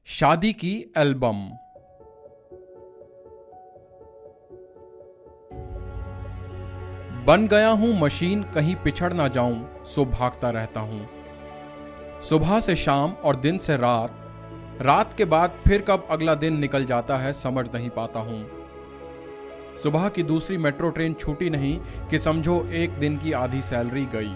शादी की एल्बम। बन गया हूं मशीन, कहीं पिछड़ ना जाऊं, सो भागता रहता हूं। सुबह से शाम और दिन से रात, रात के बाद फिर कब अगला दिन निकल जाता है समझ नहीं पाता हूं। सुबह की दूसरी मेट्रो ट्रेन छूटी नहीं कि समझो एक दिन की आधी सैलरी गई।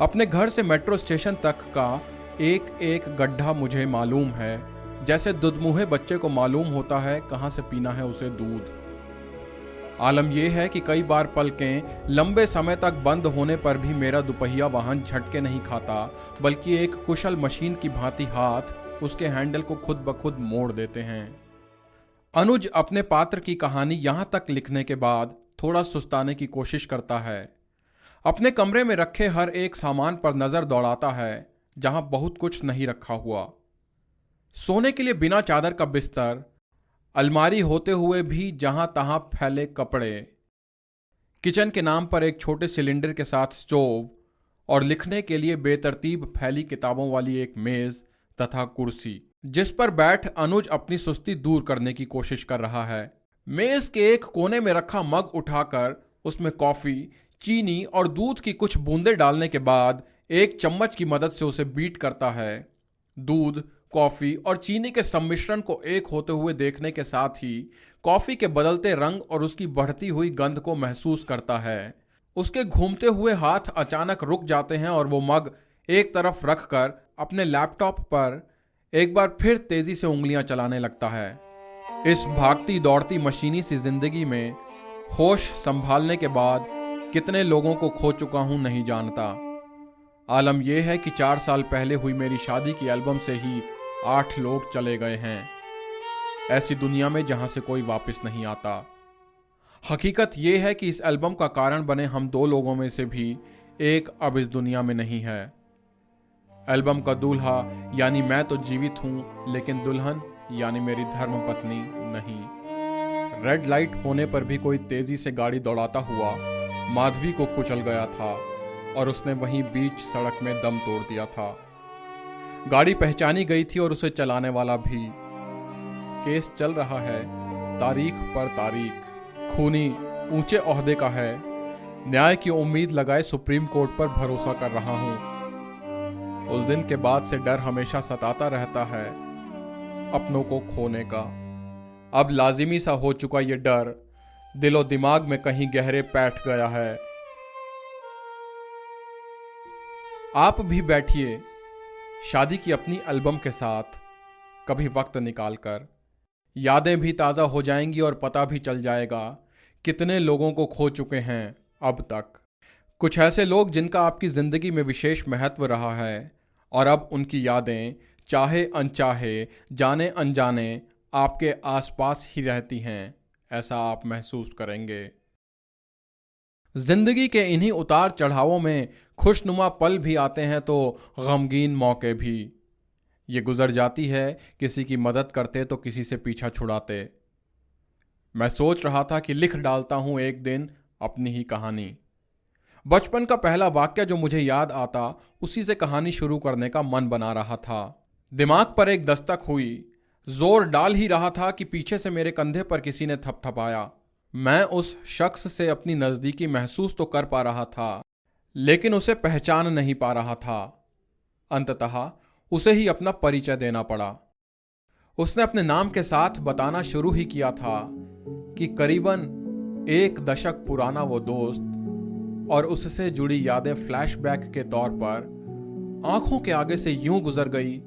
अपने घर से मेट्रो स्टेशन तक का एक एक गड्ढा मुझे मालूम है, जैसे दुधमुहे बच्चे को मालूम होता है कहां से पीना है उसे दूध। आलम यह है कि कई बार पलकें लंबे समय तक बंद होने पर भी मेरा दुपहिया वाहन झटके नहीं खाता, बल्कि एक कुशल मशीन की भांति हाथ उसके हैंडल को खुद ब खुद मोड़ देते हैं। अनुज अपने पात्र की कहानी यहां तक लिखने के बाद थोड़ा सुस्ताने की कोशिश करता है। अपने कमरे में रखे हर एक सामान पर नजर दौड़ाता है जहां बहुत कुछ नहीं रखा हुआ। सोने के लिए बिना चादर का बिस्तर, अलमारी होते हुए भी जहां तहां फैले कपड़े, किचन के नाम पर एक छोटे सिलेंडर के साथ स्टोव और लिखने के लिए बेतरतीब फैली किताबों वाली एक मेज तथा कुर्सी, जिस पर बैठ अनुज अपनी सुस्ती दूर करने की कोशिश कर रहा है। मेज के एक कोने में रखा मग उठाकर उसमें कॉफी, चीनी और दूध की कुछ बूंदें डालने के बाद एक चम्मच की मदद से उसे बीट करता है। दूध, कॉफी और चीनी के सम्मिश्रण को एक होते हुए देखने के साथ ही कॉफी के बदलते रंग और उसकी बढ़ती हुई गंध को महसूस करता है। उसके घूमते हुए हाथ अचानक रुक जाते हैं और वो मग एक तरफ रखकर अपने लैपटॉप पर एक बार फिर तेजी से उंगलियां चलाने लगता है। इस भागती दौड़ती मशीनी सी जिंदगी में होश संभालने के बाद कितने लोगों को खो चुका हूं नहीं जानता। आलम यह है कि 4 साल पहले हुई मेरी शादी की एल्बम से ही 8 लोग चले गए हैं, ऐसी दुनिया में जहां से कोई वापस नहीं आता। हकीकत यह है कि इस एल्बम का कारण बने हम 2 लोगों में से भी एक अब इस दुनिया में नहीं है। एल्बम का दूल्हा यानी मैं तो जीवित हूं, लेकिन दुल्हन यानी मेरी धर्मपत्नी नहीं। रेड लाइट होने पर भी कोई तेजी से गाड़ी दौड़ाता हुआ माधवी को कुचल गया था और उसने वहीं बीच सड़क में दम तोड़ दिया था। गाड़ी पहचानी गई थी और उसे चलाने वाला भी। केस चल रहा है, तारीख पर तारीख। खूनी ऊंचे ओहदे का है, न्याय की उम्मीद लगाए सुप्रीम कोर्ट पर भरोसा कर रहा हूं। उस दिन के बाद से डर हमेशा सताता रहता है, अपनों को खोने का। अब लाजिमी सा हो चुका ये डर दिलो दिमाग में कहीं गहरे बैठ गया है। आप भी बैठिए शादी की अपनी एल्बम के साथ, कभी वक्त निकालकर। यादें भी ताज़ा हो जाएंगी और पता भी चल जाएगा कितने लोगों को खो चुके हैं अब तक। कुछ ऐसे लोग जिनका आपकी ज़िंदगी में विशेष महत्व रहा है और अब उनकी यादें चाहे अनचाहे, जाने अनजाने आपके आसपास ही रहती हैं, ऐसा आप महसूस करेंगे। जिंदगी के इन्हीं उतार चढ़ावों में खुशनुमा पल भी आते हैं तो गमगीन मौके भी। ये गुजर जाती है किसी की मदद करते तो किसी से पीछा छुड़ाते। मैं सोच रहा था कि लिख डालता हूं एक दिन अपनी ही कहानी। बचपन का पहला वाक्य जो मुझे याद आता, उसी से कहानी शुरू करने का मन बना रहा था। दिमाग पर एक दस्तक हुई, जोर डाल ही रहा था कि पीछे से मेरे कंधे पर किसी ने थपथपाया। मैं उस शख्स से अपनी नज़दीकी महसूस तो कर पा रहा था, लेकिन उसे पहचान नहीं पा रहा था। अंततः उसे ही अपना परिचय देना पड़ा। उसने अपने नाम के साथ बताना शुरू ही किया था कि करीबन 1 दशक पुराना वो दोस्त और उससे जुड़ी यादें फ्लैशबैक के तौर पर आंखों के आगे से यूं गुजर गई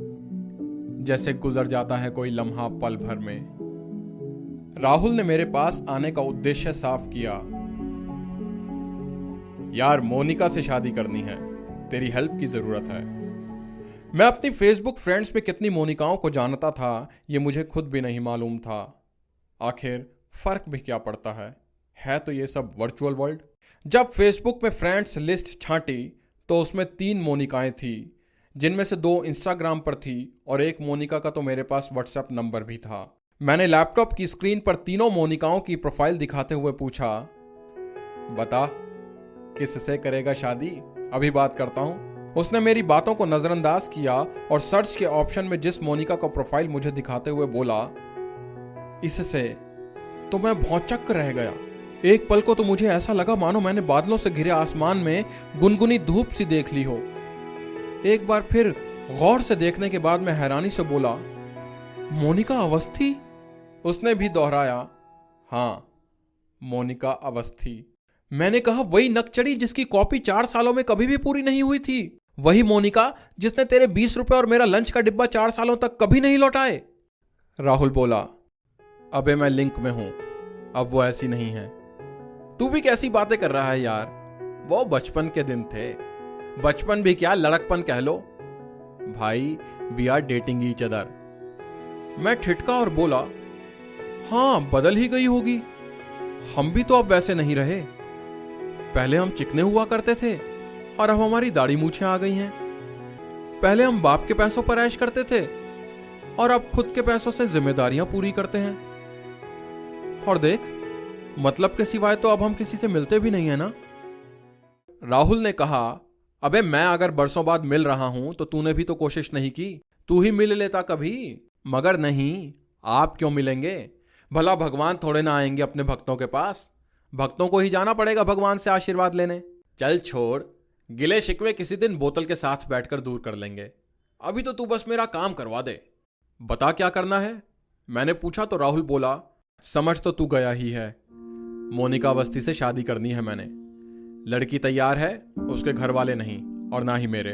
जैसे गुजर जाता है कोई लम्हा पल भर में। राहुल ने मेरे पास आने का उद्देश्य साफ किया। यार, मोनिका से शादी करनी है, तेरी हेल्प की जरूरत है। मैं अपनी फेसबुक फ्रेंड्स में कितनी मोनिकाओं को जानता था ये मुझे खुद भी नहीं मालूम था। आखिर फर्क भी क्या पड़ता है तो ये सब वर्चुअल वर्ल्ड। जब फेसबुक में फ्रेंड्स लिस्ट छांटी तो उसमें 3 मोनिकाएं थी, जिनमें से 2 इंस्टाग्राम पर थी और एक मोनिका का तो मेरे पास व्हाट्सएप नंबर भी था। मैंने लैपटॉप की स्क्रीन पर तीनों मोनिकाओं की प्रोफाइल दिखाते हुए पूछा, बता किससे करेगा शादी? अभी बात करता हूं। उसने मेरी बातों को नजरअंदाज किया और सर्च के ऑप्शन में जिस मोनिका का प्रोफाइल मुझे दिखाते हुए बोला, इससे तो मैं भौंचक्क रह गया। एक पल को तो मुझे ऐसा लगा मानो मैंने बादलों से घिरे आसमान में गुनगुनी धूप सी देख ली हो। एक बार फिर गौर से देखने के बाद मैं हैरानी से बोला, मोनिका अवस्थी? उसने भी दोहराया, हाँ मोनिका अवस्थी। मैंने कहा, वही नकचड़ी जिसकी कॉपी 4 सालों में कभी भी पूरी नहीं हुई थी, वही मोनिका जिसने तेरे 20 रुपए और मेरा लंच का डिब्बा 4 सालों तक कभी नहीं लौटाए। राहुल बोला, अबे मैं लिंक में हूं, अब वो ऐसी नहीं है। तू भी कैसी बातें कर रहा है यार, वो बचपन के दिन थे। बचपन भी क्या, लड़कपन कह लो। भाई we are dating each other. मैं ठिठका और बोला, हाँ बदल ही गई होगी, हम भी तो अब वैसे नहीं रहे। पहले हम चिकने हुआ करते थे और अब हमारी दाढ़ी मूछें आ गई हैं। पहले हम बाप के पैसों पर ऐश करते थे और अब खुद के पैसों से जिम्मेदारियां पूरी करते हैं। और देख, मतलब के सिवाय तो अब हम किसी से मिलते भी नहीं है ना। राहुल ने कहा, अबे मैं अगर बरसों बाद मिल रहा हूं तो तूने भी तो कोशिश नहीं की, तू ही मिल लेता कभी। मगर नहीं, आप क्यों मिलेंगे? भला भगवान थोड़े ना आएंगे अपने भक्तों के पास, भक्तों को ही जाना पड़ेगा भगवान से आशीर्वाद लेने। चल छोड़, गिले शिकवे किसी दिन बोतल के साथ बैठकर दूर कर लेंगे। अभी तो तू बस मेरा काम करवा दे। बता क्या करना है? मैंने पूछा तो राहुल बोला, समझ तो तू गया ही है, मोनिका अवस्थी से शादी करनी है मैंने। लड़की तैयार है, उसके घर वाले नहीं और ना ही मेरे।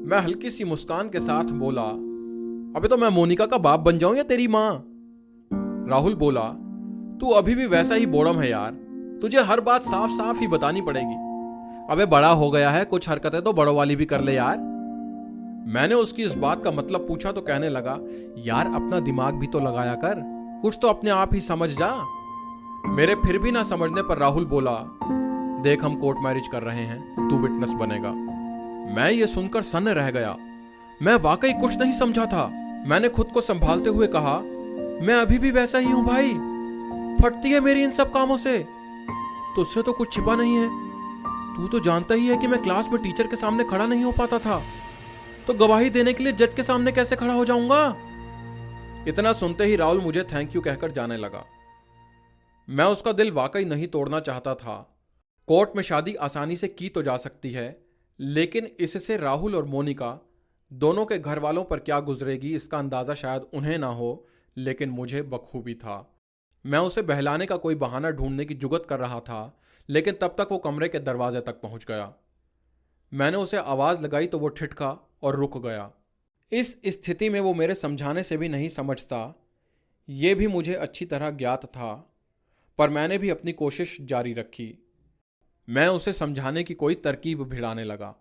मैं हल्की सी मुस्कान के साथ बोला, अबे तो मैं मोनिका का बाप बन जाऊं या तेरी मां? राहुल बोला, तू अभी भी वैसा ही बोड़म है यार, तुझे हर बात साफ साफ ही बतानी पड़ेगी। अबे बड़ा हो गया है, कुछ हरकतें तो बड़ों वाली भी कर ले यार। मैंने उसकी इस बात का मतलब पूछा तो कहने लगा, यार अपना दिमाग भी तो लगाया कर, कुछ तो अपने आप ही समझ जा। मेरे फिर भी ना समझने पर राहुल बोला, देख हम कोर्ट मैरिज कर रहे हैं, तू विटनेस बनेगा। मैं ये सुनकर सन्न रह गया। मैं वाकई कुछ नहीं समझा था। मैंने खुद को संभालते हुए कहा, मैं अभी भी वैसा ही हूं भाई, फटती है मेरी इन सब कामों से। तुझसे तो कुछ छिपा नहीं है, तू तो जानता ही है कि मैं क्लास में टीचर के सामने खड़ा नहीं हो पाता था, तो गवाही देने के लिए जज के सामने कैसे खड़ा हो जाऊंगा। इतना सुनते ही राहुल मुझे थैंक यू कहकर जाने लगा। मैं उसका दिल वाकई नहीं तोड़ना चाहता था। कोर्ट में शादी आसानी से की तो जा सकती है, लेकिन इससे राहुल और मोनिका दोनों के घर वालों पर क्या गुजरेगी इसका अंदाजा शायद उन्हें ना हो, लेकिन मुझे बखूबी था। मैं उसे बहलाने का कोई बहाना ढूंढने की जुगत कर रहा था, लेकिन तब तक वो कमरे के दरवाजे तक पहुंच गया। मैंने उसे आवाज लगाई तो वो ठिठका और रुक गया। इस स्थिति में वो मेरे समझाने से भी नहीं समझता, ये भी मुझे अच्छी तरह ज्ञात था, पर मैंने भी अपनी कोशिश जारी रखी। मैं उसे समझाने की कोई तरकीब भिड़ाने लगा।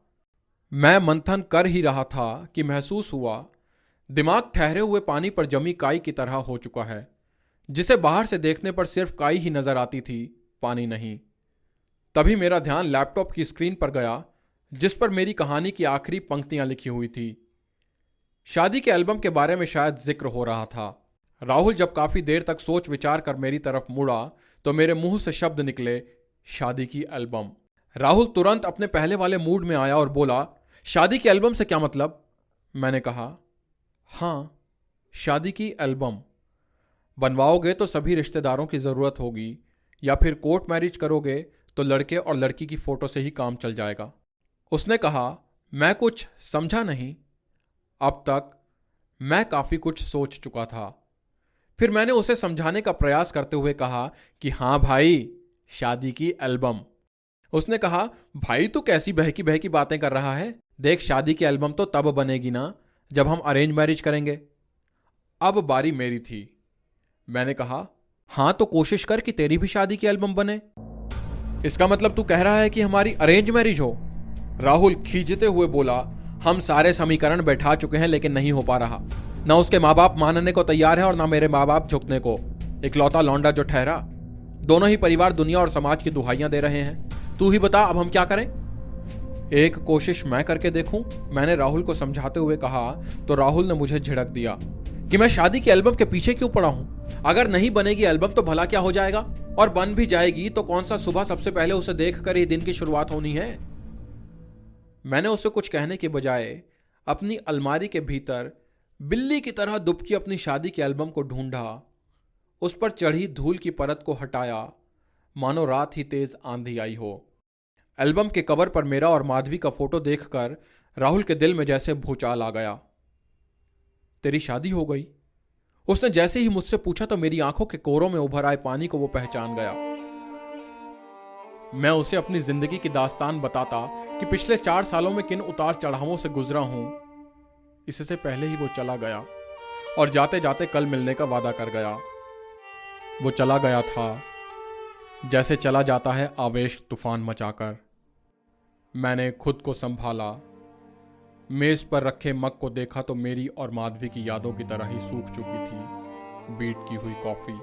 मैं मंथन कर ही रहा था कि महसूस हुआ दिमाग ठहरे हुए पानी पर जमी काई की तरह हो चुका है, जिसे बाहर से देखने पर सिर्फ काई ही नजर आती थी, पानी नहीं। तभी मेरा ध्यान लैपटॉप की स्क्रीन पर गया, जिस पर मेरी कहानी की आखिरी पंक्तियां लिखी हुई थी। शादी के एल्बम के बारे में शायद जिक्र हो रहा था। राहुल जब काफी देर तक सोच विचार कर मेरी तरफ मुड़ा तो मेरे मुंह से शब्द निकले, शादी की एल्बम। राहुल तुरंत अपने पहले वाले मूड में आया और बोला, शादी की एल्बम से क्या मतलब? मैंने कहा, हाँ शादी की एल्बम बनवाओगे तो सभी रिश्तेदारों की जरूरत होगी, या फिर कोर्ट मैरिज करोगे तो लड़के और लड़की की फोटो से ही काम चल जाएगा। उसने कहा, मैं कुछ समझा नहीं। अब तक मैं काफी कुछ सोच चुका था। फिर मैंने उसे समझाने का प्रयास करते हुए कहा कि हाँ भाई, शादी की एल्बम। उसने कहा, भाई तू कैसी बहकी बहकी बातें कर रहा है? देख, शादी की एल्बम तो तब बनेगी ना जब हम अरेंज मैरिज करेंगे। अब बारी मेरी थी। मैंने कहा, हाँ तो कोशिश कर कि तेरी भी शादी की एल्बम बने। इसका मतलब तू कह रहा है कि हमारी अरेंज मैरिज हो? राहुल खींचते हुए बोला, हम सारे समीकरण बैठा चुके हैं लेकिन नहीं हो पा रहा। ना उसके माँ बाप मानने को तैयार है और ना मेरे माँ बाप झुकने को। इकलौता लौंडा जो ठहरा, दोनों ही परिवार दुनिया और समाज की दुहाइयां दे रहे हैं। तू ही बता अब हम क्या करें? एक कोशिश मैं करके देखूं, मैंने राहुल को समझाते हुए कहा, तो राहुल ने मुझे झिड़क दिया कि मैं शादी की एल्बम के पीछे क्यों पड़ा हूं। अगर नहीं बनेगी एल्बम तो भला क्या हो जाएगा, और बन भी जाएगी तो कौन सा सुबह सबसे पहले उसे देखकर ही दिन की शुरुआत होनी है। मैंने उसे कुछ कहने के बजाय अपनी अलमारी के भीतर बिल्ली की तरह दुबकी अपनी शादी के एल्बम को ढूंढा, उस पर चढ़ी धूल की परत को हटाया, मानो रात ही तेज आंधी आई हो। एल्बम के कवर पर मेरा और माधवी का फोटो देखकर राहुल के दिल में जैसे भूचाल आ गया। तेरी शादी हो गई? उसने जैसे ही मुझसे पूछा तो मेरी आंखों के कोरों में उभर आए पानी को वो पहचान गया। मैं उसे अपनी जिंदगी की दास्तान बताता कि पिछले 4 सालों में किन उतार चढ़ावों से गुजरा हूं। इससे पहले ही वो चला गया और जाते जाते कल मिलने का वादा कर गया। वो चला गया था जैसे चला जाता है आवेश तूफान मचाकर। मैंने खुद को संभाला, मेज पर रखे मग को देखा तो मेरी और माधवी की यादों की तरह ही सूख चुकी थी बीट की हुई कॉफी।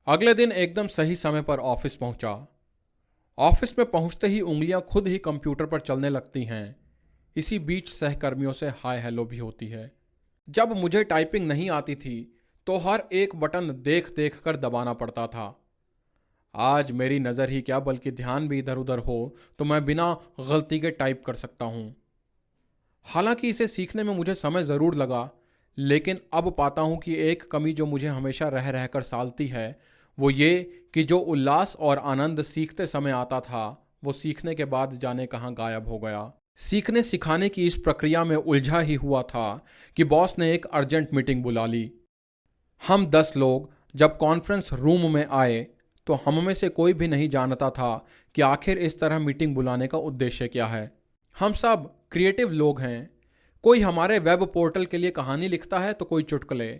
अगले दिन एकदम सही समय पर ऑफिस पहुंचा। ऑफिस में पहुंचते ही उंगलियां खुद ही कंप्यूटर पर चलने लगती हैं। इसी बीच सहकर्मियों से हाय हेलो भी होती है। जब मुझे टाइपिंग नहीं आती थी तो हर एक बटन देख देख कर दबाना पड़ता था। आज मेरी नज़र ही क्या बल्कि ध्यान भी इधर उधर हो तो मैं बिना गलती के टाइप कर सकता हूं। हालांकि इसे सीखने में मुझे समय ज़रूर लगा, लेकिन अब पाता हूं कि एक कमी जो मुझे हमेशा रह रहकर सालती है वो ये कि जो उल्लास और आनंद सीखते समय आता था वो सीखने के बाद जाने कहाँ गायब हो गया। सीखने सिखाने की इस प्रक्रिया में उलझा ही हुआ था कि बॉस ने एक अर्जेंट मीटिंग बुला ली। हम 10 लोग जब कॉन्फ्रेंस रूम में आए तो हम में से कोई भी नहीं जानता था कि आखिर इस तरह मीटिंग बुलाने का उद्देश्य क्या है। हम सब क्रिएटिव लोग हैं। कोई हमारे वेब पोर्टल के लिए कहानी लिखता है तो कोई चुटकुले,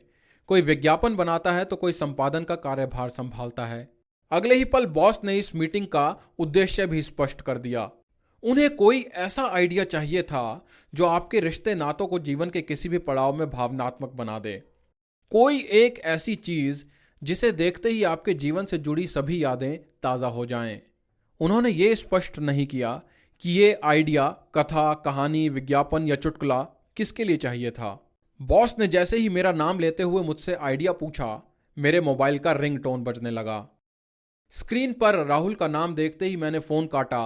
कोई विज्ञापन बनाता है तो कोई संपादन का कार्यभार संभालता है। अगले ही पल बॉस ने इस मीटिंग का उद्देश्य भी स्पष्ट कर दिया। उन्हें कोई ऐसा आइडिया चाहिए था जो आपके रिश्ते नातों को जीवन के किसी भी पड़ाव में भावनात्मक बना दे। कोई एक ऐसी चीज जिसे देखते ही आपके जीवन से जुड़ी सभी यादें ताज़ा हो जाएं। उन्होंने ये स्पष्ट नहीं किया कि ये आइडिया कथा, कहानी, विज्ञापन या चुटकुला किसके लिए चाहिए था। बॉस ने जैसे ही मेरा नाम लेते हुए मुझसे आइडिया पूछा, मेरे मोबाइल का रिंगटोन बजने लगा। स्क्रीन पर राहुल का नाम देखते ही मैंने फोन काटा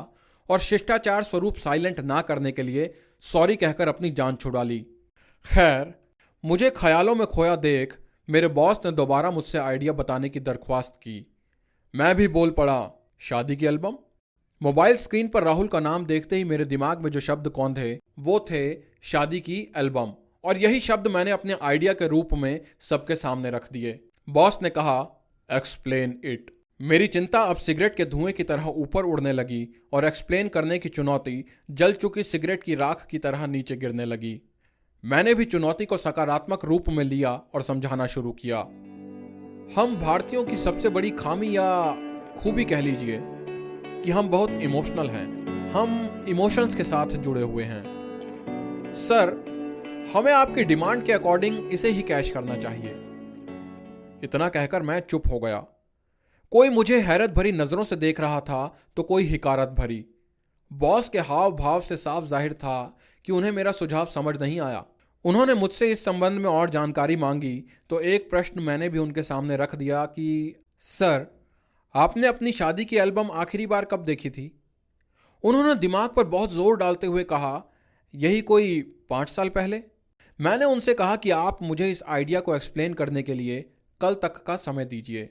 और शिष्टाचार स्वरूप साइलेंट ना करने के लिए सॉरी कहकर अपनी जान छुड़ा ली। खैर, मुझे ख्यालों में खोया देख मेरे बॉस ने दोबारा मुझसे आइडिया बताने की दरख्वास्त की। मैं भी बोल पड़ा, शादी की एल्बम। मोबाइल स्क्रीन पर राहुल का नाम देखते ही मेरे दिमाग में जो शब्द कौंधे वो थे शादी की एल्बम, और यही शब्द मैंने अपने आइडिया के रूप में सबके सामने रख दिए। बॉस ने कहा, एक्सप्लेन इट। मेरी चिंता अब सिगरेट के धुएं की तरह ऊपर उड़ने लगी और एक्सप्लेन करने की चुनौती जल चुकी सिगरेट की राख की तरह नीचे गिरने लगी। मैंने भी चुनौती को सकारात्मक रूप में लिया और समझाना शुरू किया। हम भारतीयों की सबसे बड़ी खामी या खूबी कह लीजिए कि हम बहुत इमोशनल हैं। हम इमोशंस के साथ जुड़े हुए हैं। सर, हमें आपकी डिमांड के अकॉर्डिंग इसे ही कैश करना चाहिए। इतना कहकर मैं चुप हो गया। कोई मुझे हैरत भरी नजरों से देख रहा था तो कोई हिकारत भरी। बॉस के हाव भाव से साफ जाहिर था कि उन्हें मेरा सुझाव समझ नहीं आया। उन्होंने मुझसे इस संबंध में और जानकारी मांगी तो एक प्रश्न मैंने भी उनके सामने रख दिया कि सर, आपने अपनी शादी की एल्बम आखिरी बार कब देखी थी? उन्होंने दिमाग पर बहुत जोर डालते हुए कहा, यही कोई 5 साल पहले। मैंने उनसे कहा कि आप मुझे इस आइडिया को एक्सप्लेन करने के लिए कल तक का समय दीजिए,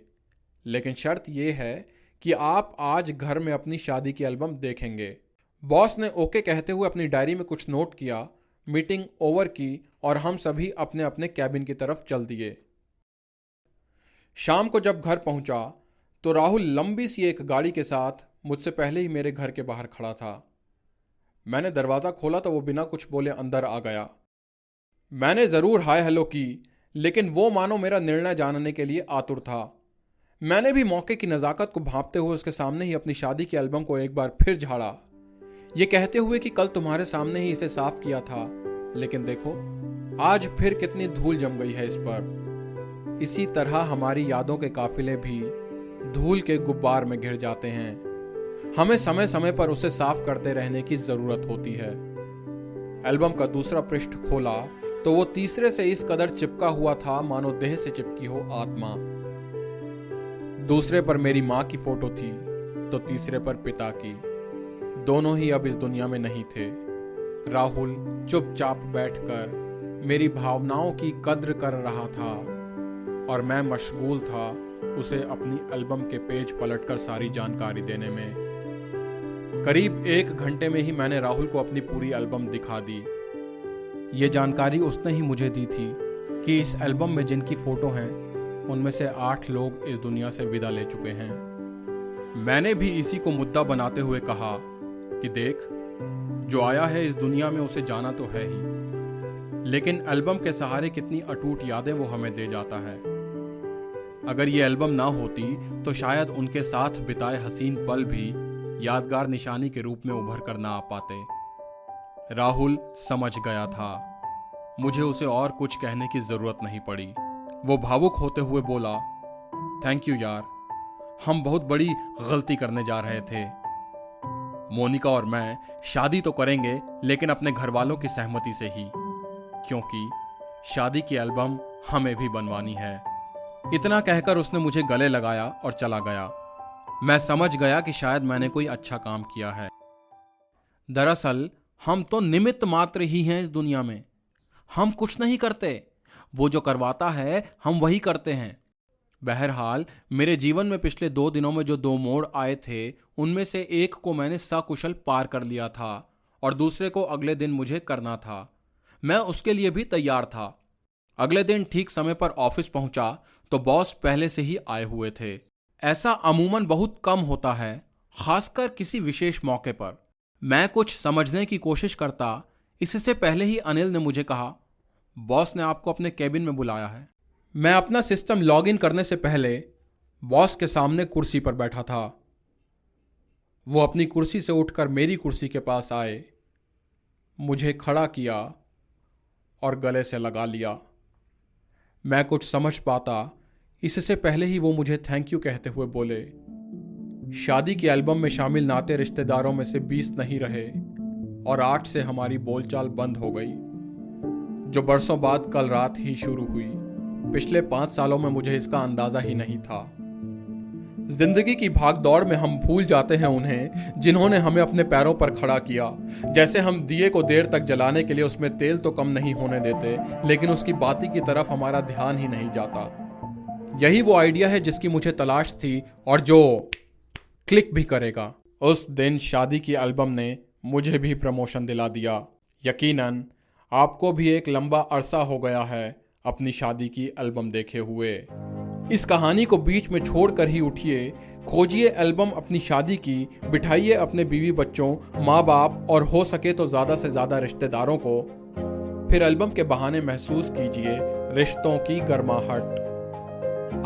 लेकिन शर्त यह है कि आप आज घर में अपनी शादी की एल्बम देखेंगे। बॉस ने ओके कहते हुए अपनी डायरी में कुछ नोट किया, मीटिंग ओवर की और हम सभी अपने अपने कैबिन की तरफ चल दिए। शाम को जब घर पहुंचा तो राहुल लंबी सी एक गाड़ी के साथ मुझसे पहले ही मेरे घर के बाहर खड़ा था। मैंने दरवाज़ा खोला तो वो बिना कुछ बोले अंदर आ गया। मैंने ज़रूर हाय हेलो की, लेकिन वो मानो मेरा निर्णय जानने के लिए आतुर था। मैंने भी मौके की नज़ाकत को भांपते हुए उसके सामने ही अपनी शादी की एल्बम को एक बार फिर झाड़ा, ये कहते हुए कि कल तुम्हारे सामने ही इसे साफ किया था, लेकिन देखो आज फिर कितनी धूल जम गई है इस पर। इसी तरह हमारी यादों के काफिले भी धूल के गुब्बार में घिर जाते हैं। हमें समय समय पर उसे साफ करते रहने की जरूरत होती है। एल्बम का दूसरा पृष्ठ खोला तो वो तीसरे से इस कदर चिपका हुआ था मानो देह से चिपकी हो आत्मा। दूसरे पर मेरी माँ की फोटो थी तो तीसरे पर पिता की। दोनों ही अब इस दुनिया में नहीं थे। राहुल चुपचाप बैठकर मेरी भावनाओं की कद्र कर रहा था और मैं मशगूल था उसे अपनी एल्बम के पेज पलटकर सारी जानकारी देने में। करीब 1 घंटे में ही मैंने राहुल को अपनी पूरी एल्बम दिखा दी। ये जानकारी उसने ही मुझे दी थी कि इस एल्बम में जिनकी फोटो हैं उनमें से 8 लोग इस दुनिया से विदा ले चुके हैं। मैंने भी इसी को मुद्दा बनाते हुए कहा कि देख, जो आया है इस दुनिया में उसे जाना तो है ही, लेकिन एल्बम के सहारे कितनी अटूट यादें वो हमें दे जाता है। अगर ये एल्बम ना होती तो शायद उनके साथ बिताए हसीन पल भी यादगार निशानी के रूप में उभर कर ना आ पाते। राहुल समझ गया था। मुझे उसे और कुछ कहने की जरूरत नहीं पड़ी। वो भावुक होते हुए बोला, थैंक यू यार, हम बहुत बड़ी गलती करने जा रहे थे। मोनिका और मैं शादी तो करेंगे, लेकिन अपने घर वालों की सहमति से ही, क्योंकि शादी की एल्बम हमें भी बनवानी है। इतना कहकर उसने मुझे गले लगाया और चला गया। मैं समझ गया कि शायद मैंने कोई अच्छा काम किया है। दरअसल हम तो निमित्त मात्र ही हैं इस दुनिया में। हम कुछ नहीं करते, वो जो करवाता है हम वही करते हैं। बहरहाल मेरे जीवन में पिछले 2 दिनों में जो 2 मोड़ आए थे, उनमें से एक को मैंने सकुशल पार कर लिया था और दूसरे को अगले दिन मुझे करना था। मैं उसके लिए भी तैयार था। अगले दिन ठीक समय पर ऑफिस पहुंचा तो बॉस पहले से ही आए हुए थे। ऐसा अमूमन बहुत कम होता है, खासकर किसी विशेष मौके पर। मैं कुछ समझने की कोशिश करता, इससे पहले ही अनिल ने मुझे कहा, बॉस ने आपको अपने केबिन में बुलाया है। मैं अपना सिस्टम लॉगिन करने से पहले बॉस के सामने कुर्सी पर बैठा था। वो अपनी कुर्सी से उठकर मेरी कुर्सी के पास आए, मुझे खड़ा किया और गले से लगा लिया। मैं कुछ समझ पाता, इससे पहले ही वो मुझे थैंक यू कहते हुए बोले, शादी की एल्बम में शामिल नाते रिश्तेदारों में से 20 नहीं रहे और 8 से हमारी बोलचाल बंद हो गई, जो बरसों बाद कल रात ही शुरू हुई। पिछले 5 सालों में मुझे इसका अंदाजा ही नहीं था। जिंदगी की भागदौड़ में हम भूल जाते हैं उन्हें जिन्होंने हमें अपने पैरों पर खड़ा किया। जैसे हम दिए को देर तक जलाने के लिए उसमें तेल तो कम नहीं होने देते, लेकिन उसकी बाती की तरफ हमारा ध्यान ही नहीं जाता। यही वो आइडिया है जिसकी मुझे तलाश थी और जो क्लिक भी करेगा। उस दिन शादी की एल्बम ने मुझे भी प्रमोशन दिला दिया। यकीनन आपको भी एक लंबा अरसा हो गया है अपनी शादी की एल्बम देखे हुए। इस कहानी को बीच में छोड़कर ही उठिए, खोजिए एल्बम अपनी शादी की, बिठाइए अपने बीवी बच्चों, माँ बाप और हो सके तो ज़्यादा से ज़्यादा रिश्तेदारों को। फिर एल्बम के बहाने महसूस कीजिए रिश्तों की गर्माहट।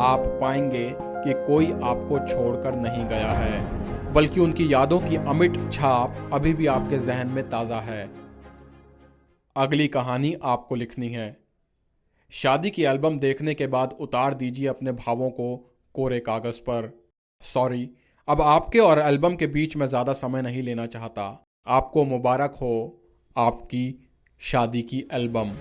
आप पाएंगे कि कोई आपको छोड़कर नहीं गया है, बल्कि उनकी यादों की अमिट छाप अभी भी आपके जहन में ताज़ा है। अगली कहानी आपको लिखनी है। शादी की एल्बम देखने के बाद उतार दीजिए अपने भावों को कोरे कागज पर। सॉरी, अब आपके और एल्बम के बीच में ज़्यादा समय नहीं लेना चाहता। आपको मुबारक हो आपकी शादी की एल्बम।